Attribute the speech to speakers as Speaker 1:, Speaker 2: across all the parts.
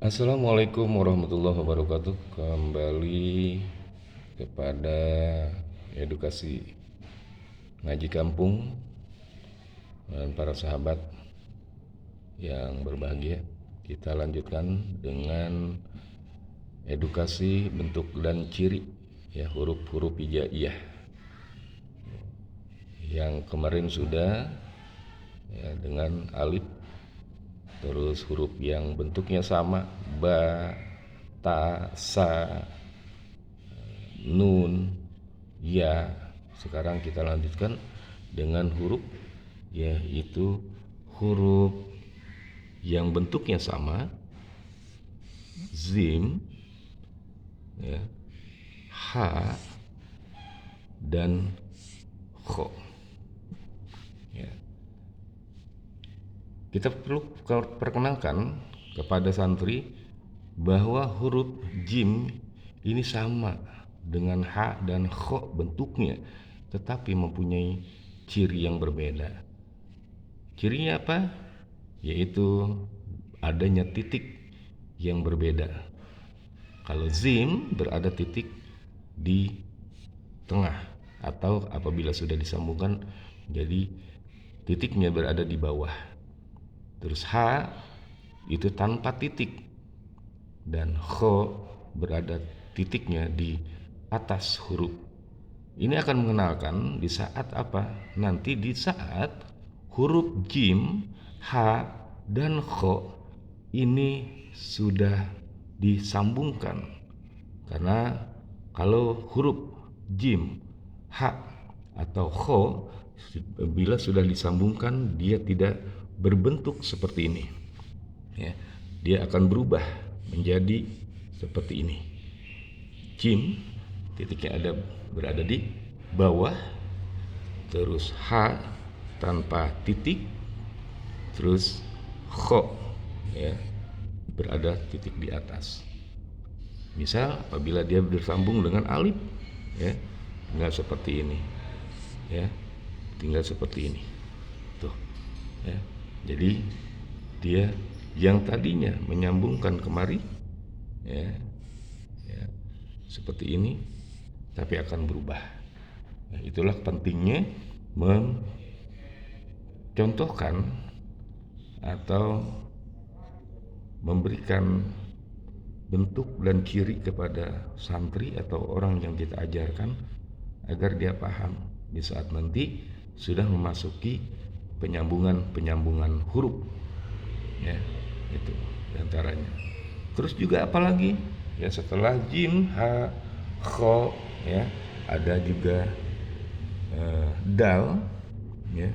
Speaker 1: Assalamualaikum warahmatullahi wabarakatuh. Kembali kepada edukasi ngaji kampung dan para sahabat yang berbahagia. Kita lanjutkan dengan edukasi bentuk dan ciri ya, huruf-huruf hijaiyah. Yang kemarin sudah ya, dengan alif, terus huruf yang bentuknya sama, ba, ta, sa, nun, ya. Sekarang kita lanjutkan dengan huruf, yaitu huruf yang bentuknya sama, zim, ya, ha, dan kho. Ya. Kita perlu perkenalkan kepada santri bahwa huruf jim ini sama dengan ha dan kho bentuknya, tetapi mempunyai ciri yang berbeda. Cirinya apa? Yaitu adanya titik yang berbeda. Kalau zim berada titik di tengah, atau apabila sudah disambungkan jadi titiknya berada di bawah. Terus H itu tanpa titik, dan kho berada titiknya di atas huruf. Ini akan mengenalkan di saat apa? Nanti di saat huruf jim, H, dan kho ini sudah disambungkan. Karena kalau huruf jim, H, atau kho bila sudah disambungkan dia tidak berbentuk seperti ini ya, dia akan berubah menjadi seperti ini. Jim titiknya berada di bawah, terus H tanpa titik, terus kho ya, berada titik di atas. Misal apabila dia bersambung dengan alif ya, tinggal seperti ini ya, tinggal seperti ini tuh ya. Jadi dia yang tadinya menyambungkan kemari ya, seperti ini, tapi akan berubah. Nah, itulah pentingnya mencontohkan atau memberikan bentuk dan ciri kepada santri atau orang yang kita ajarkan agar dia paham di saat nanti sudah memasuki penyambungan huruf ya, itu diantaranya. Terus juga apalagi ya, setelah jim, ha, kho ya, ada juga dal ya,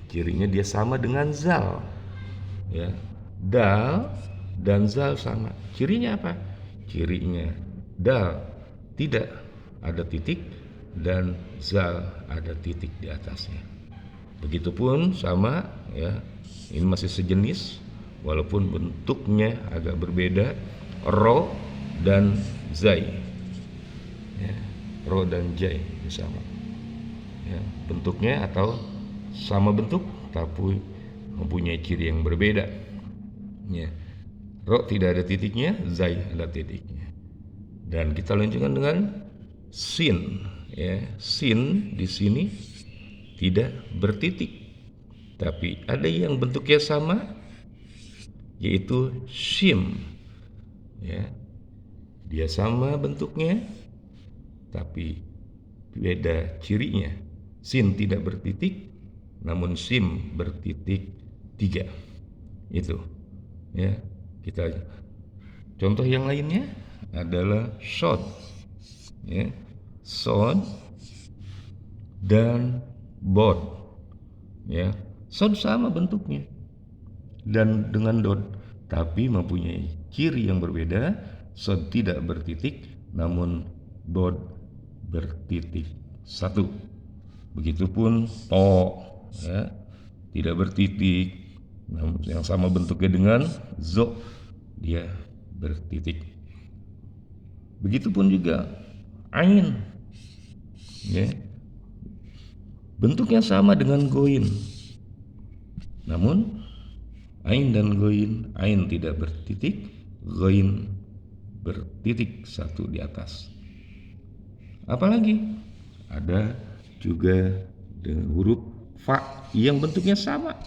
Speaker 1: cirinya dia sama dengan zal ya. Dal dan zal sama, cirinya apa? Cirinya dal tidak ada titik dan zal ada titik di atasnya. Begitupun sama ya, ini masih sejenis walaupun bentuknya agak berbeda, ro dan zai ya, ro dan jai sama ya, bentuknya atau sama bentuk tapi mempunyai ciri yang berbeda ya. Ro tidak ada titiknya, zai ada titiknya. Dan kita lanjutkan dengan sin ya. Sin di sini tidak bertitik, tapi ada yang bentuknya sama, yaitu shim ya. Dia sama bentuknya tapi beda cirinya. Sin tidak bertitik, namun sim bertitik 3. Itu ya. Kita contoh yang lainnya adalah shod ya, shod dan bod ya. Shod sama bentuknya dan dengan dot, tapi mempunyai ciri yang berbeda. Shod tidak bertitik, namun bod bertitik 1. Begitupun to ya, tidak bertitik, namun yang sama bentuknya dengan zo, dia bertitik. Begitupun juga ain ya, bentuknya sama dengan goin, namun ain dan goin, ain tidak bertitik, ghain bertitik satu di atas. Apalagi ada juga dengan huruf fa yang bentuknya sama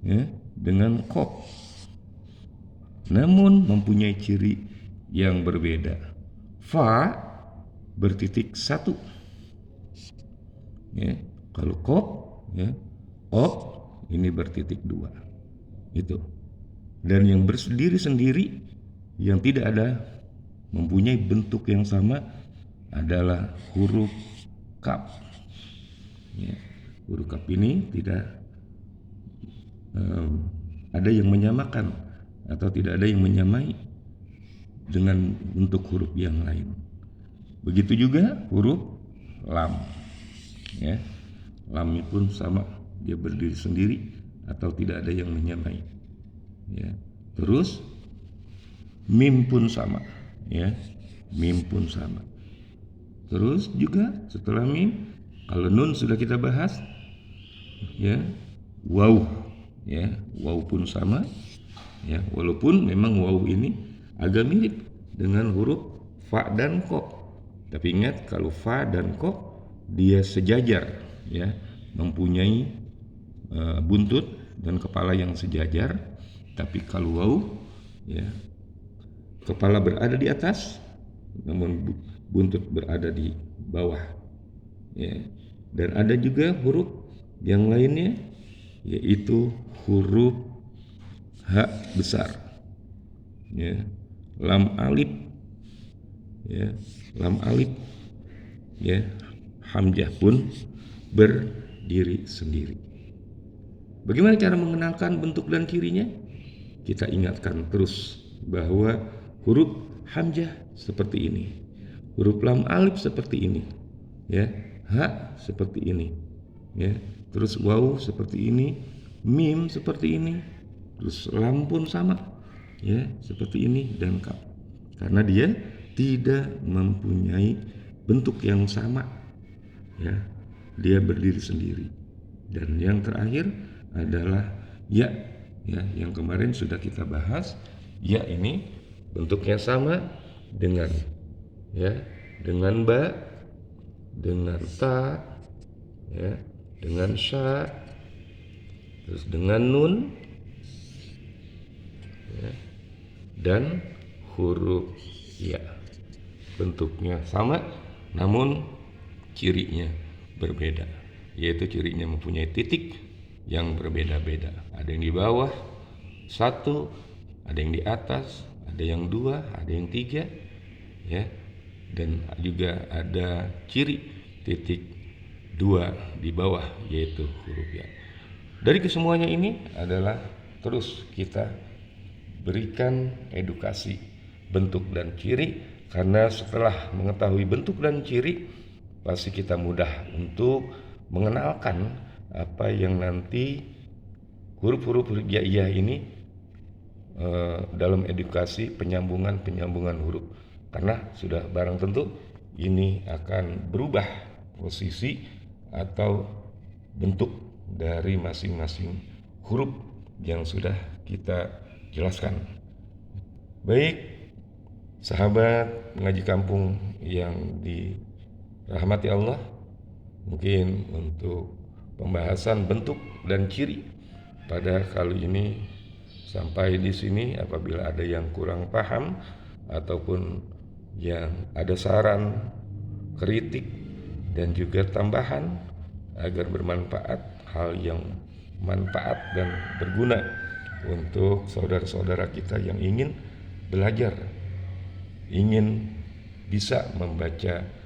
Speaker 1: ya, dengan qaf, namun mempunyai ciri yang berbeda. Fa bertitik satu ya, kalau qaf ya, qaf ini bertitik dua. Itu. Dan yang berdiri sendiri yang tidak ada mempunyai bentuk yang sama adalah huruf kaf ya. Huruf kaf ini tidak ada yang menyamakan atau tidak ada yang menyamai dengan bentuk huruf yang lain. Begitu juga huruf lam ya. Lam pun sama, dia berdiri sendiri atau tidak ada yang menyamai ya. Terus mim pun sama ya, mim pun sama. Terus juga setelah mim, kalau nun sudah kita bahas ya, waw ya, waw pun sama ya, walaupun memang waw ini agak mirip dengan huruf fa dan qaf. Tapi ingat, kalau fa dan qaf dia sejajar ya, mempunyai buntut dan kepala yang sejajar. Tapi kalau waw ya, kepala berada di atas namun buntut berada di bawah ya. Dan ada juga huruf yang lainnya, yaitu huruf ha besar ya, lam alif ya, lam alif ya, hamzah pun berdiri sendiri. Bagaimana cara mengenalkan bentuk dan cirinya? Kita ingatkan terus bahwa huruf hamzah seperti ini, huruf lam alif seperti ini ya, ha seperti ini ya, terus waw seperti ini, mim seperti ini, terus lam pun sama ya, seperti ini, dan kaf. Karena dia tidak mempunyai bentuk yang sama ya, dia berdiri sendiri. Dan yang terakhir adalah ya ya, yang kemarin sudah kita bahas. Ya ini bentuknya sama dengan ya, dengan ba, dengan ta ya, dengan sya, terus dengan nun ya, dan huruf ya. Bentuknya sama namun cirinya berbeda, yaitu cirinya mempunyai titik yang berbeda-beda. Ada yang di bawah satu, ada yang di atas, ada yang dua, ada yang tiga ya, dan juga ada ciri titik dua di bawah, yaitu huruf ya. Dari kesemuanya ini adalah terus kita berikan edukasi bentuk dan ciri, karena setelah mengetahui bentuk dan ciri pasti kita mudah untuk mengenalkan apa yang nanti huruf-huruf hijaiyah ini dalam edukasi penyambungan huruf, karena sudah barang tentu ini akan berubah posisi atau bentuk dari masing-masing huruf yang sudah kita jelaskan. Baik, sahabat mengaji kampung yang dirahmati Allah, mungkin untuk pembahasan bentuk dan ciri pada kali ini sampai di sini. Apabila ada yang kurang paham ataupun yang ada saran, kritik, dan juga tambahan agar bermanfaat, hal yang manfaat dan berguna untuk saudara-saudara kita yang ingin belajar, ingin bisa membaca